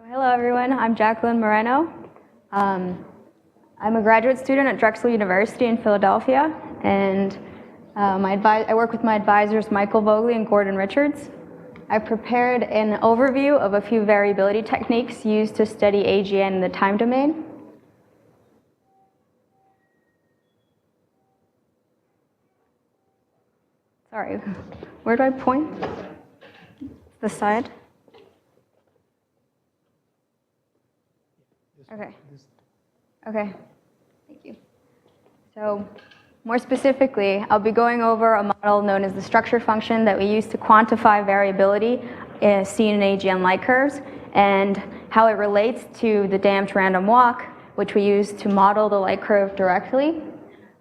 Hello everyone, I'm Jackeline Moreno. I'm a graduate student at Drexel University in Philadelphia, and I work with my advisors Michael Vogley and Gordon Richards. I prepared an overview of a few variability techniques used to study AGN in the time domain. Sorry, where do I point? The side? Okay, thank you. So more specifically, I'll be going over a model known as the structure function that we use to quantify variability seen in AGN light curves, and how it relates to the damped random walk, which we use to model the light curve directly.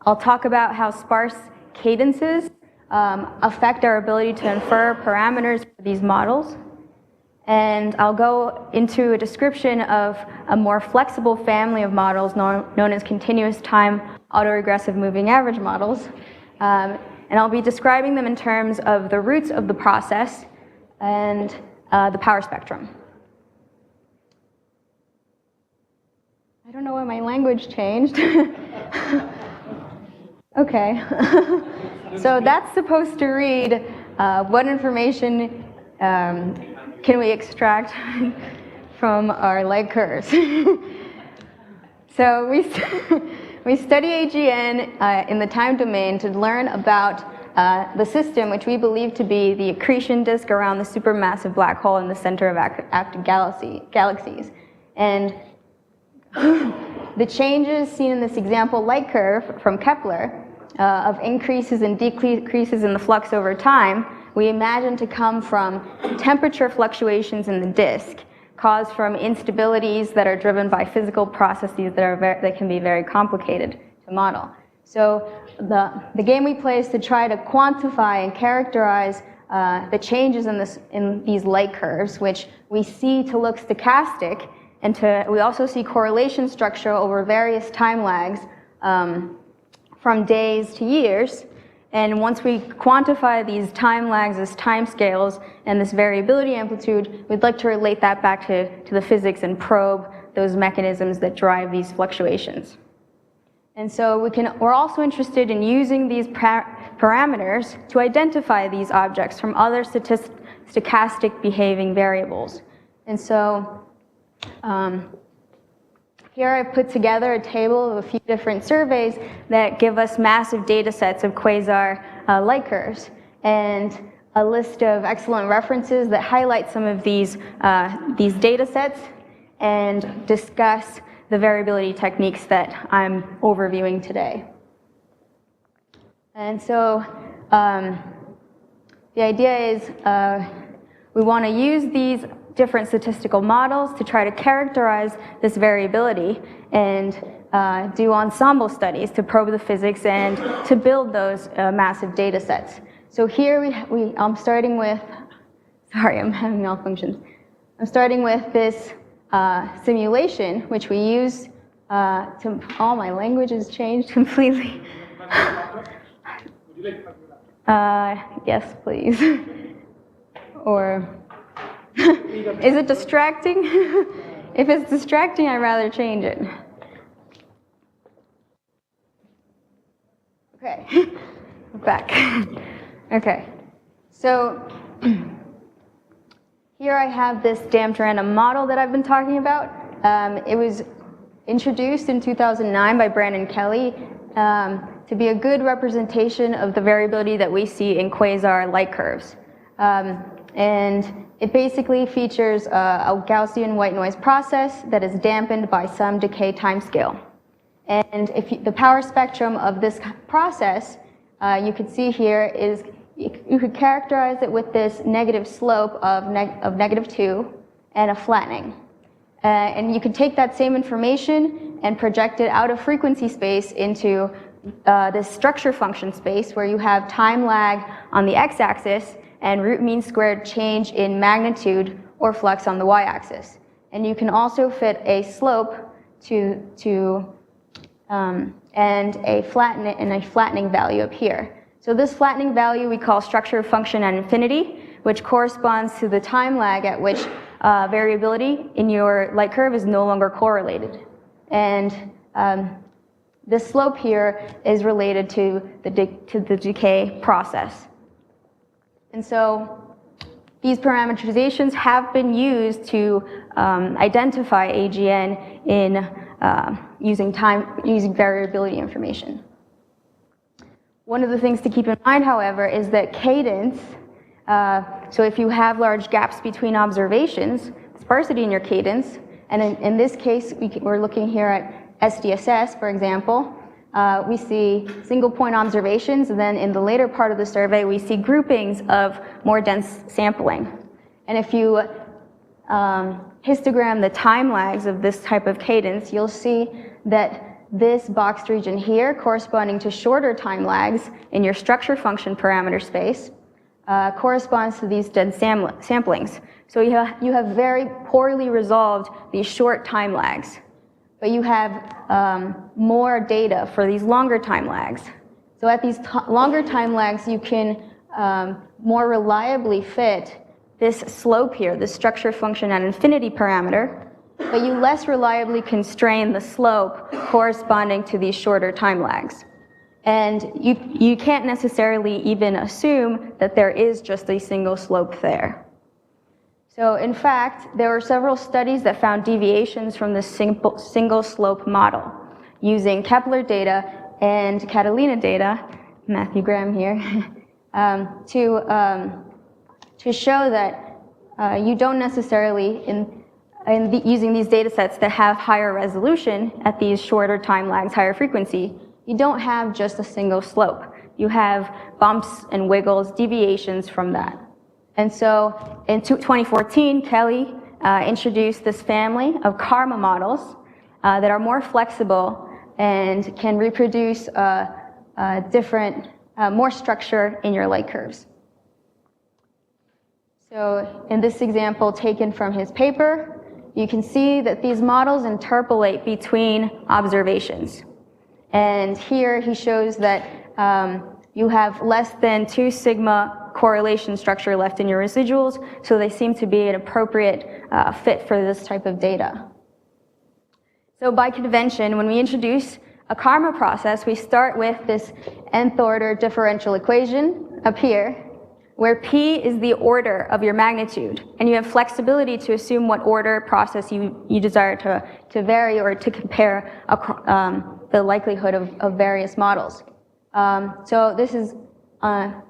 I'll talk about how sparse cadences affect our ability to infer parameters for these models. And I'll go into a description of a more flexible family of models known as continuous time autoregressive moving average models. And I'll be describing them in terms of the roots of the process and the power spectrum. I don't know why my language changed. Okay. So that's supposed to read what information can we extract from our light curves. So we study AGN in the time domain to learn about the system which we believe to be the accretion disk around the supermassive black hole in the center of active galaxies. And the changes seen in this example light curve from Kepler of increases and decreases in the flux over time, we imagine to come from temperature fluctuations in the disk caused from instabilities that are driven by physical processes that can be very complicated to model. So the game we play is to try to quantify and characterize the changes in these light curves, which we see to look stochastic, and we also see correlation structure over various time lags from days to years. And once we quantify these time lags as time scales and this variability amplitude, we'd like to relate that back to the physics and probe those mechanisms that drive these fluctuations. And so we're also interested in using these parameters to identify these objects from other stochastic behaving variables. And so here I put together a table of a few different surveys that give us massive data sets of quasar light curves, and a list of excellent references that highlight some of these data sets and discuss the variability techniques that I'm overviewing today. And so the idea is we want to use these different statistical models to try to characterize this variability and do ensemble studies to probe the physics and to build those massive data sets. So here I'm starting with, sorry, I'm having malfunctions. I'm starting with this simulation, which we use all my language has changed completely. Yes, please. Or is it distracting? If it's distracting, I'd rather change it. Okay, we're back. Okay, so here I have this damped random model that I've been talking about. It was introduced in 2009 by Brandon Kelly to be a good representation of the variability that we see in quasar light curves. And it basically features a Gaussian white noise process that is dampened by some decay timescale. And the power spectrum of this process, you can see here, is you could characterize it with this negative slope of -2 and a flattening. And you could take that same information and project it out of frequency space into this structure function space where you have time lag on the x-axis and root mean squared change in magnitude or flux on the y-axis. And you can also fit a slope and a flattening value up here. So this flattening value we call structure function at infinity, which corresponds to the time lag at which variability in your light curve is no longer correlated. And this slope here is related to the decay process. And so these parameterizations have been used to identify AGN in using variability information. One of the things to keep in mind, however, is that cadence, so if you have large gaps between observations, sparsity in your cadence, and in this case, we're looking here at SDSS, for example, we see single point observations, and then in the later part of the survey, we see groupings of more dense sampling. And if you histogram the time lags of this type of cadence, you'll see that this boxed region here, corresponding to shorter time lags in your structure function parameter space, corresponds to these dense samplings. So you have very poorly resolved these short time lags, but you have more data for these longer time lags. So at these longer time lags, you can more reliably fit this slope here, the structure function at infinity parameter, but you less reliably constrain the slope corresponding to these shorter time lags. And you can't necessarily even assume that there is just a single slope there. So in fact, there were several studies that found deviations from the single slope model using Kepler data and Catalina data, Matthew Graham here, to show that you don't necessarily, using these data sets that have higher resolution at these shorter time lags, higher frequency, you don't have just a single slope. You have bumps and wiggles, deviations from that. And so in 2014, Kelly introduced this family of CARMA models that are more flexible and can reproduce different, more structure in your light curves. So in this example taken from his paper, you can see that these models interpolate between observations. And here he shows that you have less than 2 sigma correlation structure left in your residuals, so they seem to be an appropriate fit for this type of data. So by convention, when we introduce a CARMA process, we start with this nth order differential equation up here, where P is the order of your magnitude, and you have flexibility to assume what order process you desire to vary or to compare the likelihood of various models. So this is,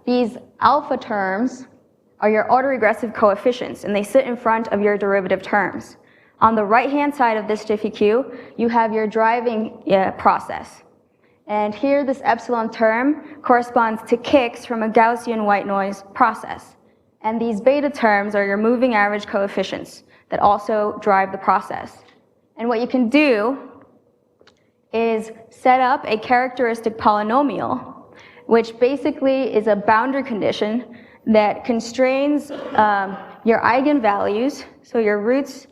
these alpha terms are your autoregressive coefficients, and they sit in front of your derivative terms. On the right-hand side of this Jiffy Q, you have your driving process. And here, this epsilon term corresponds to kicks from a Gaussian white noise process. And these beta terms are your moving average coefficients that also drive the process. And what you can do is set up a characteristic polynomial, which basically is a boundary condition that constrains your eigenvalues, so your roots,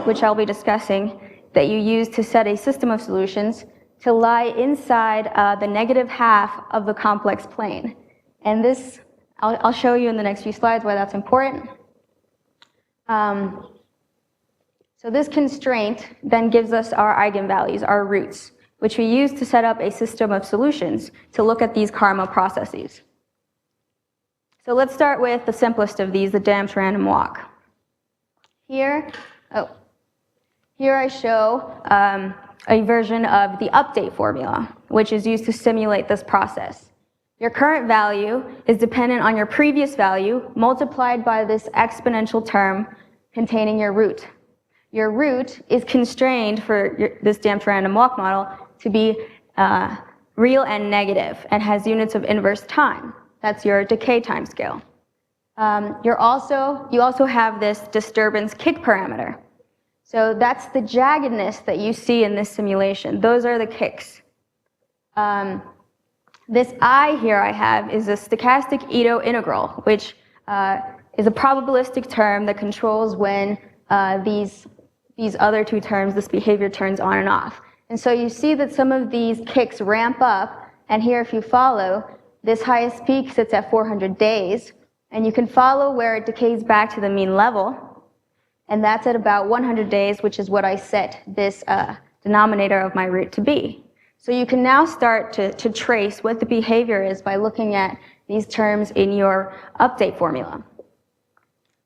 which I'll be discussing, that you use to set a system of solutions, to lie inside the negative half of the complex plane. And this, I'll show you in the next few slides why that's important. So this constraint then gives us our eigenvalues, our roots, which we use to set up a system of solutions to look at these CARMA processes. So let's start with the simplest of these, the damped random walk. Here I show a version of the update formula, which is used to simulate this process. Your current value is dependent on your previous value multiplied by this exponential term containing your root. Your root is constrained for this damped random walk model to be real and negative and has units of inverse time. That's your decay time scale. You also have this disturbance kick parameter. So that's the jaggedness that you see in this simulation. Those are the kicks. This I here I have is a stochastic Ito integral, which is a probabilistic term that controls when these other two terms, this behavior turns on and off. And so you see that some of these kicks ramp up, and here if you follow, this highest peak sits at 400 days, and you can follow where it decays back to the mean level. And that's at about 100 days, which is what I set this denominator of my root to be. So you can now start to trace what the behavior is by looking at these terms in your update formula.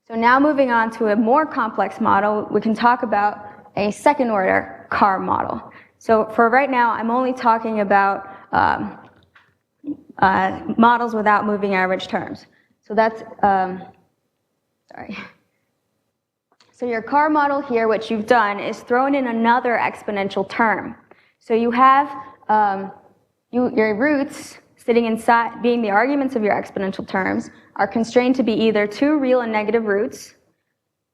So now moving on to a more complex model, we can talk about a second order CARMA model. So for right now, I'm only talking about models without moving average terms. So that's, sorry. So your CARMA model here, what you've done is thrown in another exponential term. So you have your roots sitting inside, being the arguments of your exponential terms, are constrained to be either two real and negative roots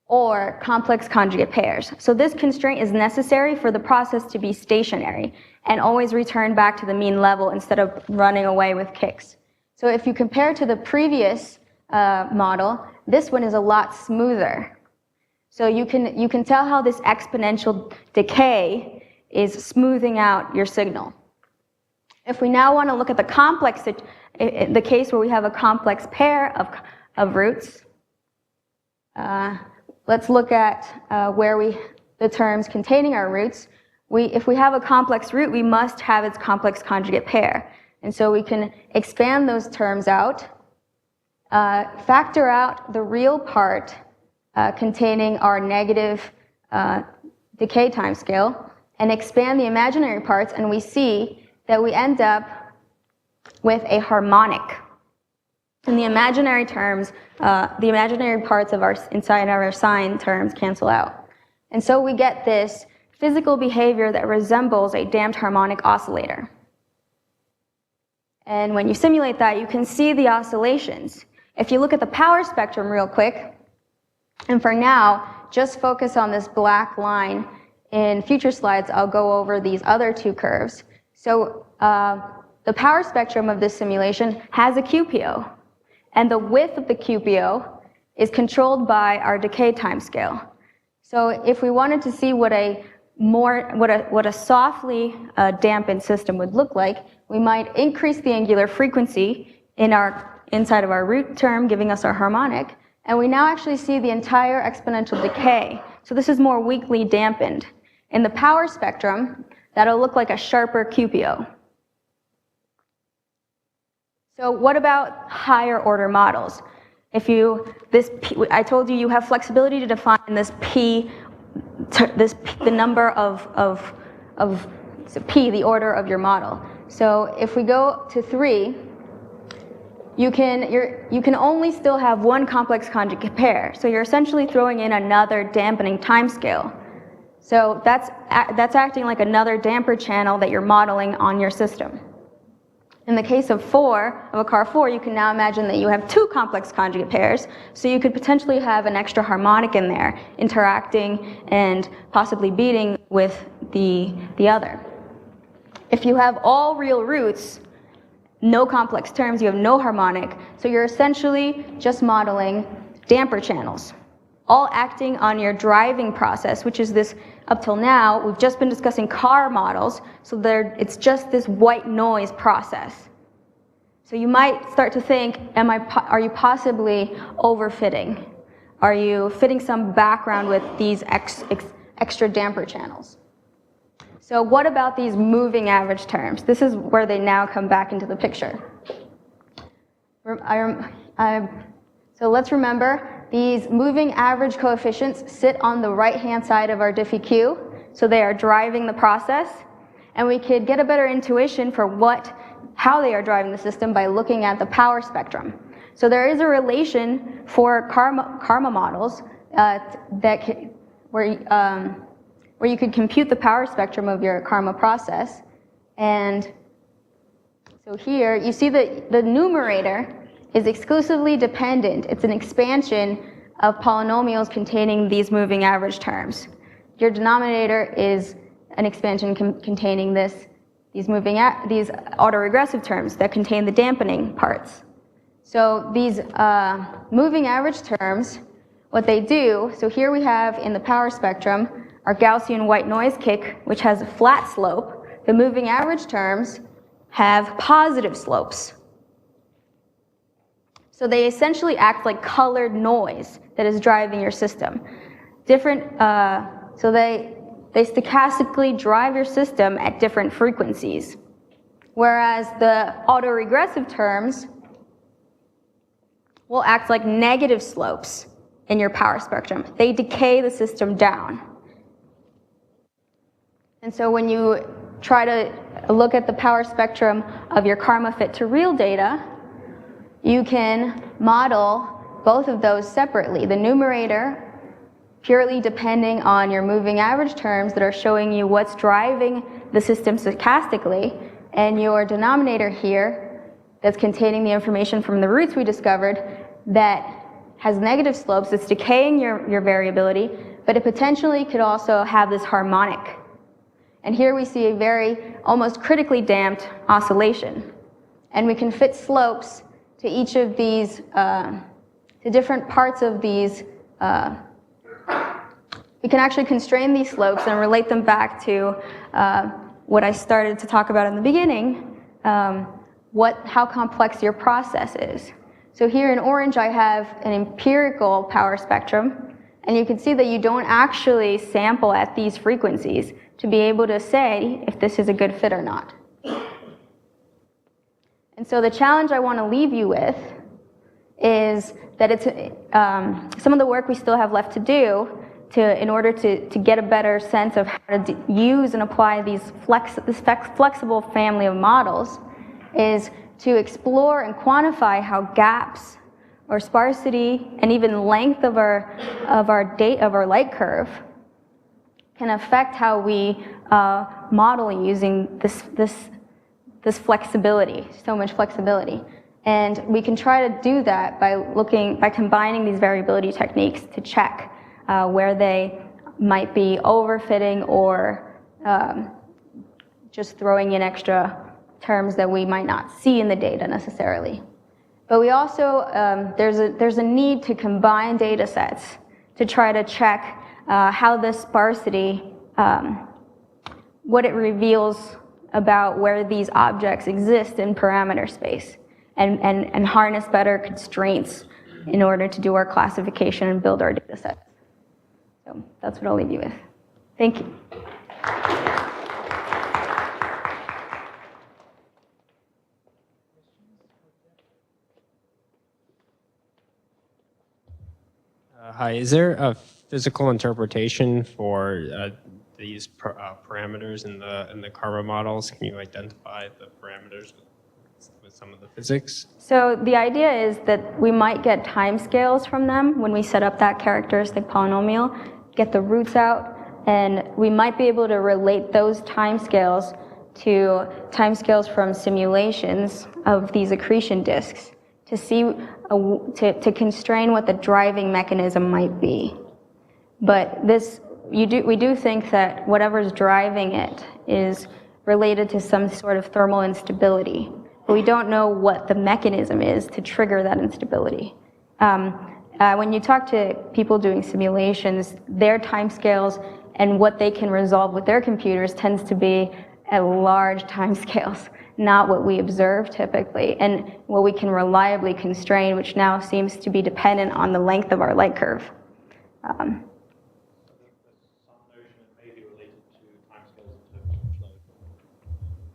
or complex conjugate pairs. So this constraint is necessary for the process to be stationary and always return back to the mean level instead of running away with kicks. So if you compare to the previous model, this one is a lot smoother. So you can tell how this exponential decay is smoothing out your signal. If we now want to look at the complex, the case where we have a complex pair of roots, let's look at the terms containing our roots. If we have a complex root, we must have its complex conjugate pair. And so we can expand those terms out, factor out the real part containing our negative decay timescale, and expand the imaginary parts, and we see that we end up with a harmonic. In the imaginary terms, the imaginary parts of inside our sine terms cancel out. And so we get this physical behavior that resembles a damped harmonic oscillator. And when you simulate that, you can see the oscillations. If you look at the power spectrum real quick, and for now, just focus on this black line. In future slides, I'll go over these other two curves. So the power spectrum of this simulation has a QPO, and the width of the QPO is controlled by our decay timescale. So if we wanted to see what a softly dampened system would look like, we might increase the angular frequency inside of our root term, giving us our harmonic, and we now actually see the entire exponential decay. So this is more weakly dampened. In the power spectrum, that'll look like a sharper QPO. So what about higher order models? I told you have flexibility to define this P, the number of P, the order of your model. So if we go to 3, you can only still have one complex conjugate pair. So you're essentially throwing in another dampening timescale. So that's acting like another damper channel that you're modeling on your system. In the case of a car 4, you can now imagine that you have two complex conjugate pairs, so you could potentially have an extra harmonic in there, interacting and possibly beating with the other. If you have all real roots, no complex terms, you have no harmonic, so you're essentially just modeling damper channels, all acting on your driving process, which is this, up till now, we've just been discussing car models, so it's just this white noise process. So you might start to think, are you possibly overfitting? Are you fitting some background with these extra damper channels? So what about these moving average terms? This is where they now come back into the picture. So let's remember, these moving average coefficients sit on the right-hand side of our diffie-q, so they are driving the process, and we could get a better intuition for how they are driving the system by looking at the power spectrum. So there is a relation for CARMA models where you could compute the power spectrum of your CARMA process, and so here you see that the numerator is exclusively dependent. It's an expansion of polynomials containing these moving average terms. Your denominator is an expansion containing these autoregressive terms that contain the dampening parts. So these moving average terms, what they do, so here we have in the power spectrum our Gaussian white noise kick, which has a flat slope. The moving average terms have positive slopes. So they essentially act like colored noise that is driving your system. different, so they stochastically drive your system at different frequencies. Whereas the autoregressive terms will act like negative slopes in your power spectrum. They decay the system down. And so when you try to look at the power spectrum of your CARMA fit to real data, you can model both of those separately. The numerator, purely depending on your moving average terms that are showing you what's driving the system stochastically, and your denominator here that's containing the information from the roots we discovered that has negative slopes, it's decaying your variability, but it potentially could also have this harmonic. And here we see a very almost critically damped oscillation. And we can fit slopes to each of these, to different parts of these. We can actually constrain these slopes and relate them back to what I started to talk about in the beginning, how complex your process is. So here in orange I have an empirical power spectrum, and you can see that you don't actually sample at these frequencies to be able to say if this is a good fit or not. And so the challenge I want to leave you with is that it's some of the work we still have left to do in order to get a better sense of how to use and apply this flexible family of models is to explore and quantify how gaps or sparsity and even length of our light curve can affect how we model using this flexibility, so much flexibility. And we can try to do that by combining these variability techniques to check where they might be overfitting or just throwing in extra terms that we might not see in the data necessarily. But we also, there's a need to combine data sets to try to check how this sparsity, what it reveals about where these objects exist in parameter space, and harness better constraints in order to do our classification and build our data sets. So that's what I'll leave you with. Thank you. Hi, is there a physical interpretation for these parameters in the CARMA models? Can you identify the parameters with some of the physics? So the idea is that we might get timescales from them when we set up that characteristic polynomial, get the roots out, and we might be able to relate those timescales to timescales from simulations of these accretion disks to see, to constrain what the driving mechanism might be. But we do think that whatever's driving it is related to some sort of thermal instability. But we don't know what the mechanism is to trigger that instability. When you talk to people doing simulations, their timescales and what they can resolve with their computers tends to be at large timescales, not what we observe typically, and what we can reliably constrain, which now seems to be dependent on the length of our light curve.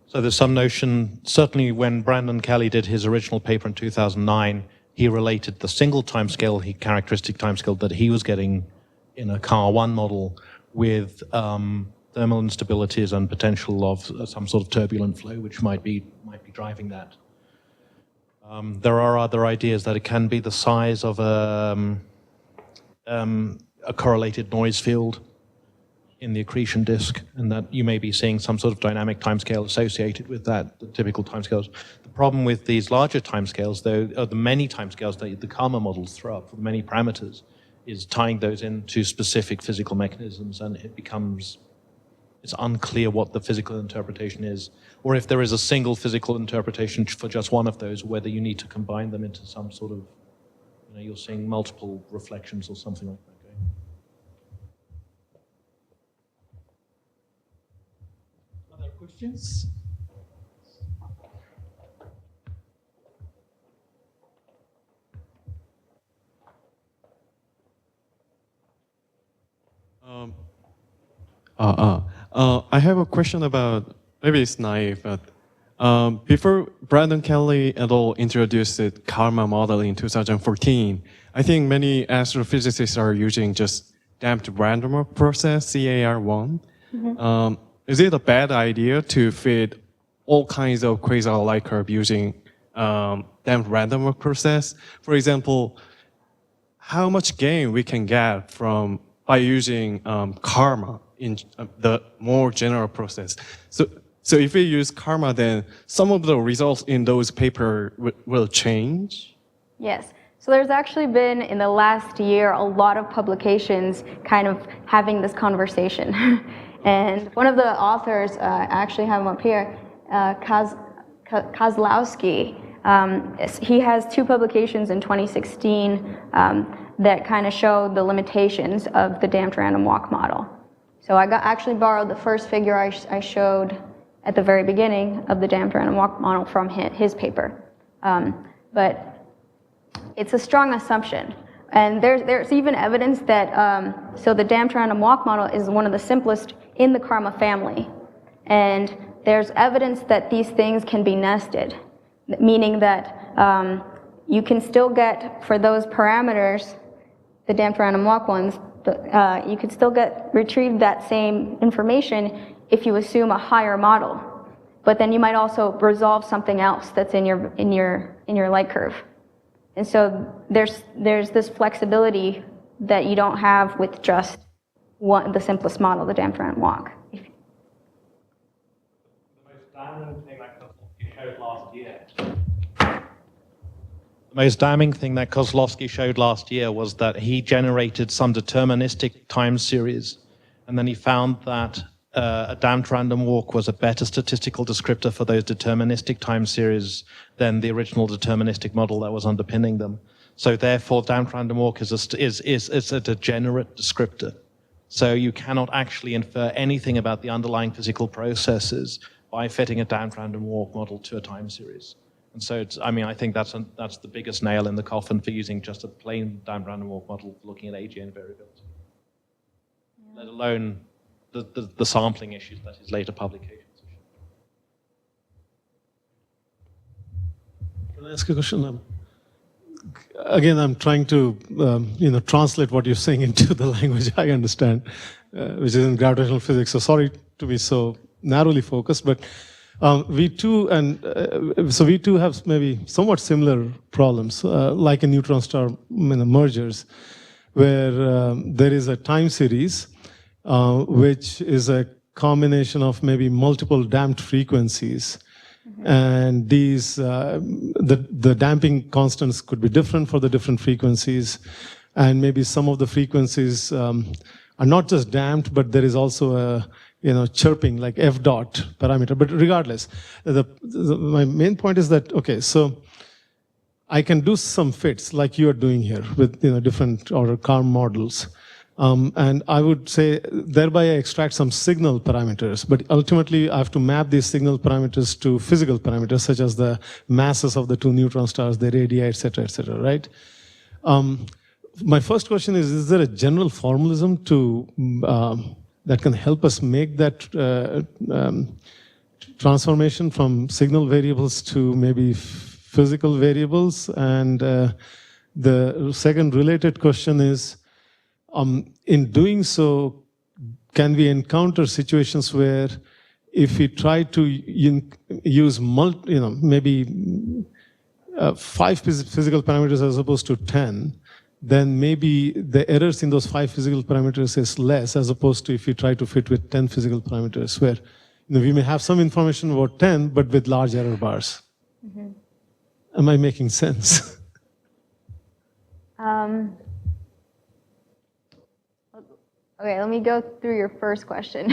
So there's some notion, certainly when Brandon Kelly did his original paper in 2009, he related the single timescale, characteristic timescale that he was getting in a CAR1 model with thermal instabilities and potential of some sort of turbulent flow, which might be driving that. There are other ideas that it can be the size of a correlated noise field in the accretion disk, and that you may be seeing some sort of dynamic timescale associated with that, the typical timescales. The problem with these larger timescales, though, are the many timescales that the CARMA models throw up for the many parameters, is tying those into specific physical mechanisms, and it's unclear what the physical interpretation is, or if there is a single physical interpretation for just one of those, whether you need to combine them into some sort of, you're seeing multiple reflections or something like that. Questions? I have a question about, maybe it's naive, but before Brandon Kelly et al. Introduced the CARMA model in 2014, I think many astrophysicists are using just damped random walk process, CAR1. Is it a bad idea to fit all kinds of quasar Lightcurve using damped random walk process? For example, how much gain we can get from by using CARMA in the more general process. So if we use CARMA, then some of the results in those papers will change? Yes. So there's actually been, in the last year, a lot of publications kind of having this conversation. And one of the authors, I actually have him up here, Kozlowski, he has 2 publications in 2016 that kind of show the limitations of the damped random walk model. So I actually borrowed the first figure I showed at the very beginning of the damped random walk model from his paper. But it's a strong assumption. And there's even evidence that, so the damped random walk model is one of the simplest in the CARMA family. And there's evidence that these things can be nested, meaning that you can still get, for those parameters, the damped random walk ones, you could still retrieve that same information if you assume a higher model. But then you might also resolve something else that's in your light curve. And so there's this flexibility that you don't have with just the simplest model, the damped random walk. The most damning thing that Kozlowski showed last year was that he generated some deterministic time series, and then he found that a damped random walk was a better statistical descriptor for those deterministic time series than the original deterministic model that was underpinning them. So therefore, damped random walk is a degenerate descriptor. So you cannot actually infer anything about the underlying physical processes by fitting a damped random walk model to a time series. And so I think that's the biggest nail in the coffin for using just a plain damped random walk model looking at AGN variability. Yeah. Let alone the sampling issues that his later publications issue. Can I ask a question? Again, I'm trying to translate what you're saying into the language I understand, which is in gravitational physics. So sorry to be so narrowly focused, but we too have maybe somewhat similar problems, like in neutron star mergers, where there is a time series which is a combination of maybe multiple damped frequencies. Mm-hmm. And these, the damping constants could be different for the different frequencies. And maybe some of the frequencies are not just damped, but there is also a chirping, like F dot parameter. But regardless, my main point is that, okay, so I can do some fits like you are doing here with different order CARM models. And I would say thereby I extract some signal parameters, but ultimately I have to map these signal parameters to physical parameters such as the masses of the 2 neutron stars, their radii, et cetera, right? My first question is there a general formalism to that can help us make that transformation from signal variables to maybe physical variables? And the second related question is, in doing so, can we encounter situations where if we try to use maybe 5 physical parameters as opposed to 10, then maybe the errors in those 5 physical parameters is less as opposed to if you try to fit with 10 physical parameters, where we may have some information about 10, but with large error bars. Mm-hmm. Am I making sense? Okay, let me go through your first question.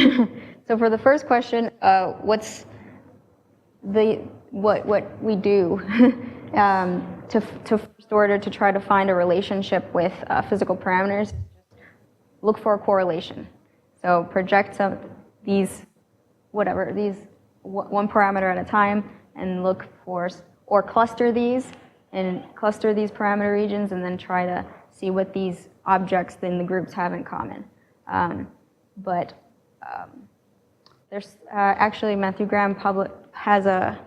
So for the first question, what we do to first order to try to find a relationship with physical parameters, look for a correlation. So project these one parameter at a time and look for, or cluster these parameter regions and then try to see what these objects in the groups have in common. but there's actually Matthew Graham has a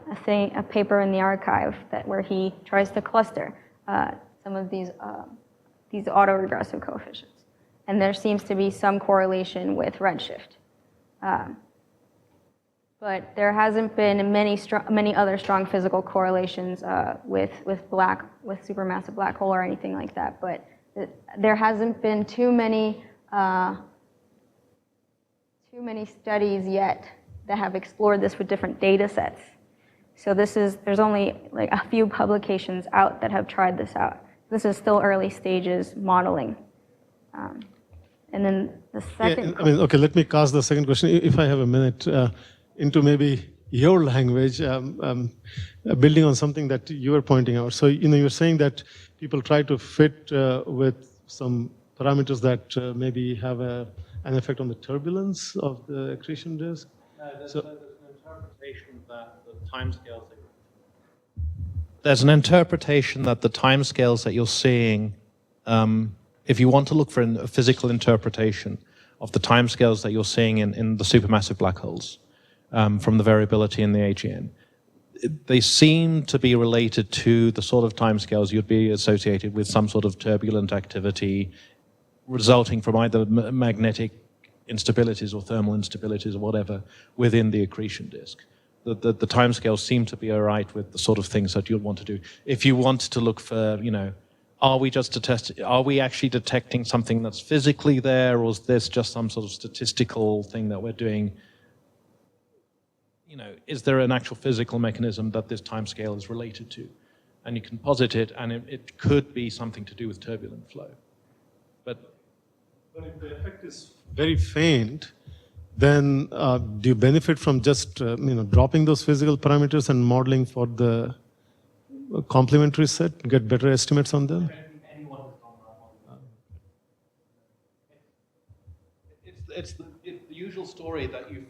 paper in the archive where he tries to cluster some of these autoregressive coefficients, and there seems to be some correlation with redshift. But there hasn't been many other strong physical correlations with supermassive black hole or anything like that. But there hasn't been too many studies yet that have explored this with different data sets. So there's only like a few publications out that have tried this out. This is still early stages modeling. And then the second. Yeah, okay, let me cast the second question, if I have a minute, into maybe your language, building on something that you were pointing out. So, you're saying that people try to fit with some parameters that maybe have an effect on the turbulence of the accretion disk. There's an interpretation that the timescales. There's an interpretation that the timescales that you're seeing, if you want to look for a physical interpretation of the timescales that you're seeing in the supermassive black holes from the variability in the AGN, they seem to be related to the sort of timescales you'd be associated with some sort of turbulent activity resulting from either magnetic instabilities or thermal instabilities or whatever within the accretion disk. The timescales seem to be all right with the sort of things that you'd want to do. If you want to look for, are we actually detecting something that's physically there, or is this just some sort of statistical thing that we're doing? Is there an actual physical mechanism that this timescale is related to? And you can posit it, and it could be something to do with turbulent flow. But if the effect is very faint, then do you benefit from just dropping those physical parameters and modeling for the complementary set, get better estimates on them? It's the usual story that you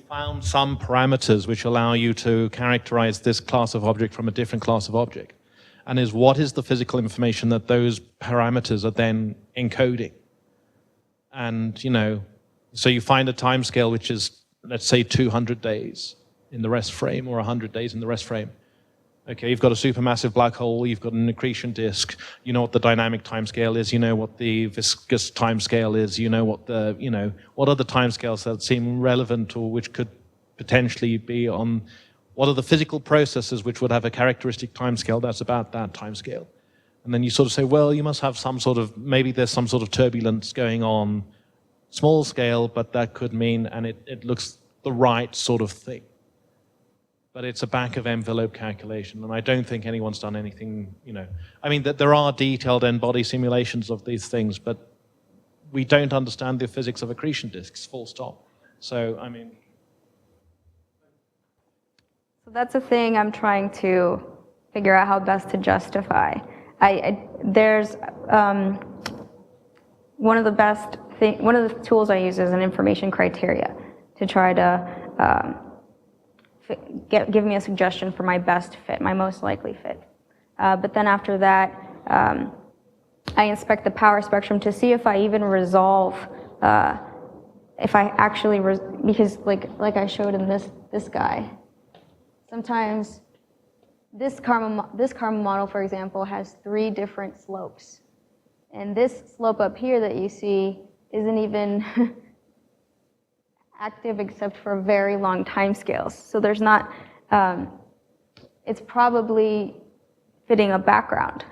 found some parameters which allow you to characterize this class of object from a different class of object. And what is the physical information that those parameters are then encoding? And, so you find a time scale which is, let's say, 200 days in the rest frame or 100 days in the rest frame. Okay, you've got a supermassive black hole, you've got an accretion disk, you know what the dynamic time scale is, you know what the viscous time scale is, you know what what are the time scales that seem relevant or which could potentially be on, what are the physical processes which would have a characteristic time scale that's about that time scale. And then you sort of say, well, you must have some sort of, maybe there's some sort of turbulence going on, small scale, but that could mean, and it looks the right sort of thing. But it's a back of envelope calculation, and I don't think anyone's done anything, I mean, that there are detailed n-body simulations of these things, but we don't understand the physics of accretion disks, full stop. So, I mean. So that's a thing I'm trying to figure out how best to justify. There's one of the tools I use is an information criteria to try to give me a suggestion for my best fit, my most likely fit. But then after that, I inspect the power spectrum to see if I even resolve, if I actually, because like I showed in this guy, sometimes this CARMA model, for example, has 3 different slopes. And this slope up here that you see isn't even active except for very long time scales. So there's not, it's probably fitting a background.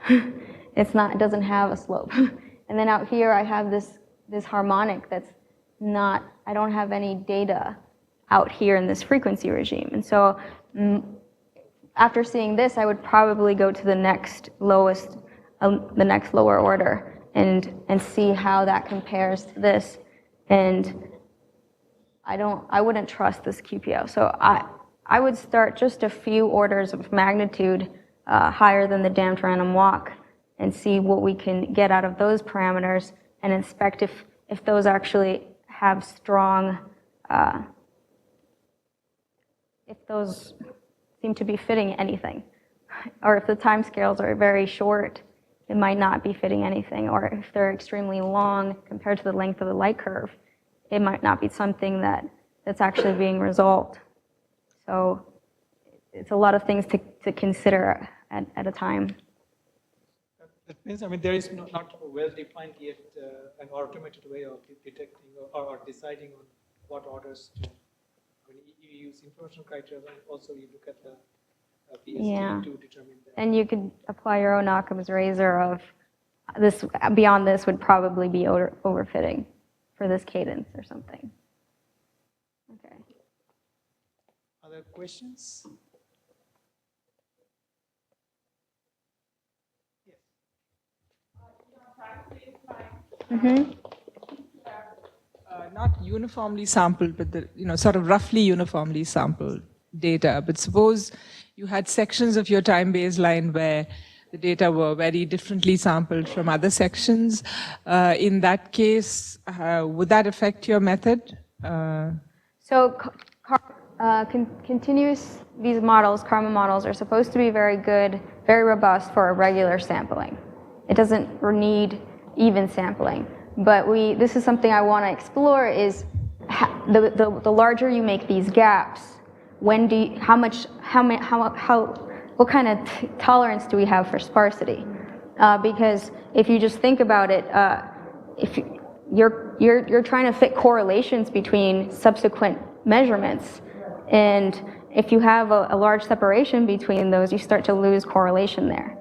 It doesn't have a slope. And then out here I have this harmonic that's not, I don't have any data out here in this frequency regime. And so after seeing this, I would probably go to the next lowest, the next lower order and see how that compares to this. And I wouldn't trust this QPO. So I would start just a few orders of magnitude higher than the damped random walk and see what we can get out of those parameters and inspect if those actually have strong, if those seem to be fitting anything. Or if the time scales are very short, it might not be fitting anything. Or if they're extremely long compared to the length of the light curve, it might not be something that's actually being resolved. So it's a lot of things to consider at a time. That means, I mean, there is not a well-defined yet an automated way of detecting or deciding on what orders to. I mean, you use information criteria, and also you look at the PSD to determine that. And you could apply your own Occam's razor of this. Beyond this would probably be overfitting for this cadence or something. Okay. Other questions? Mm-hmm. Not uniformly sampled, but sort of roughly uniformly sampled data. But suppose you had sections of your time baseline where the data were very differently sampled from other sections. In that case, would that affect your method? So these models, CARMA models, are supposed to be very good, very robust for irregular sampling. It doesn't need even sampling. But this is something I want to explore is the larger you make these gaps, what kind of tolerance do we have for sparsity? Because if you just think about it, if you're trying to fit correlations between subsequent measurements, and if you have a large separation between those, you start to lose correlation there.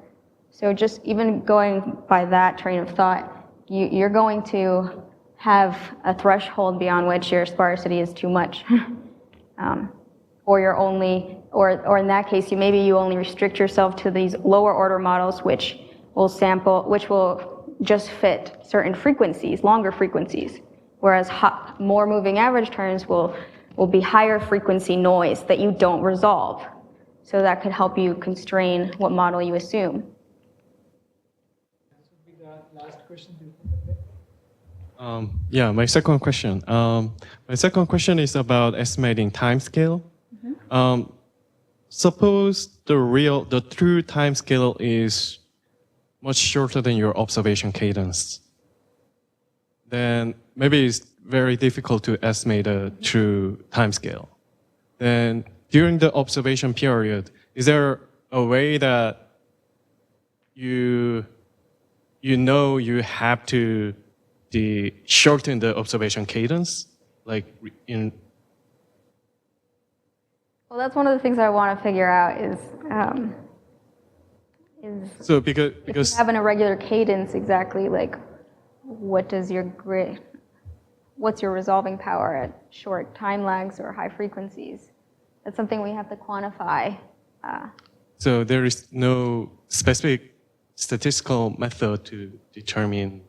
So just even going by that train of thought, you're going to have a threshold beyond which your sparsity is too much. Or in that case, maybe you only restrict yourself to these lower order models which will just fit certain frequencies, longer frequencies, whereas more moving average terms will be higher frequency noise that you don't resolve. So that could help you constrain what model you assume. This would be the last question. Yeah, my second question. My second question is about estimating time scale. Mm-hmm. Suppose the true time scale is much shorter than your observation cadence. Then maybe it's very difficult to estimate a true time scale. Then during the observation period, is there a way that you have to shorten the observation cadence, like in? Well, that's one of the things I want to figure out is So because if you have an irregular cadence, exactly like what's your resolving power at short time lags or high frequencies? That's something we have to quantify. So there is no specific statistical method to determine.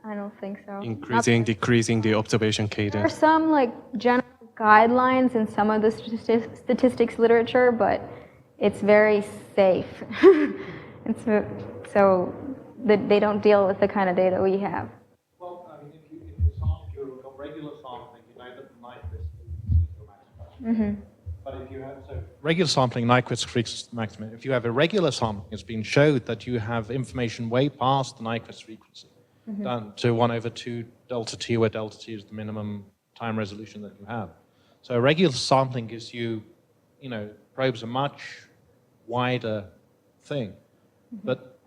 I don't think so. Increasing, decreasing the observation There are cadence. some general guidelines in some of the statistics literature, but it's very safe. So they don't deal with the kind of data we have. Well, I mean, if you've got regular sampling, you know that the Nyquist is your maximum. Mm-hmm. But if you have regular sampling, Nyquist frequency maximum. If you have irregular sampling, it's been showed that you have information way past the Nyquist frequency, down to 1/2 delta t, where delta t is the minimum time resolution that you have. So irregular sampling gives you, probes a much wider thing. But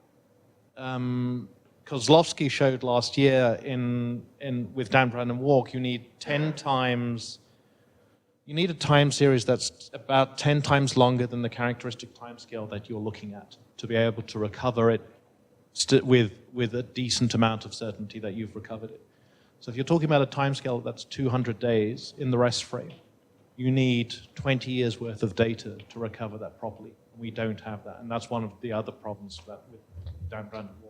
Kozlowski showed last year with Dan Random Walk, you need 10 times. You need a time series that's about 10 times longer than the characteristic time scale that you're looking at to be able to recover it with a decent amount of certainty that you've recovered it. So if you're talking about a time scale that's 200 days in the rest frame, you need 20 years worth of data to recover that properly. We don't have that, and that's one of the other problems with Dan Random Walk.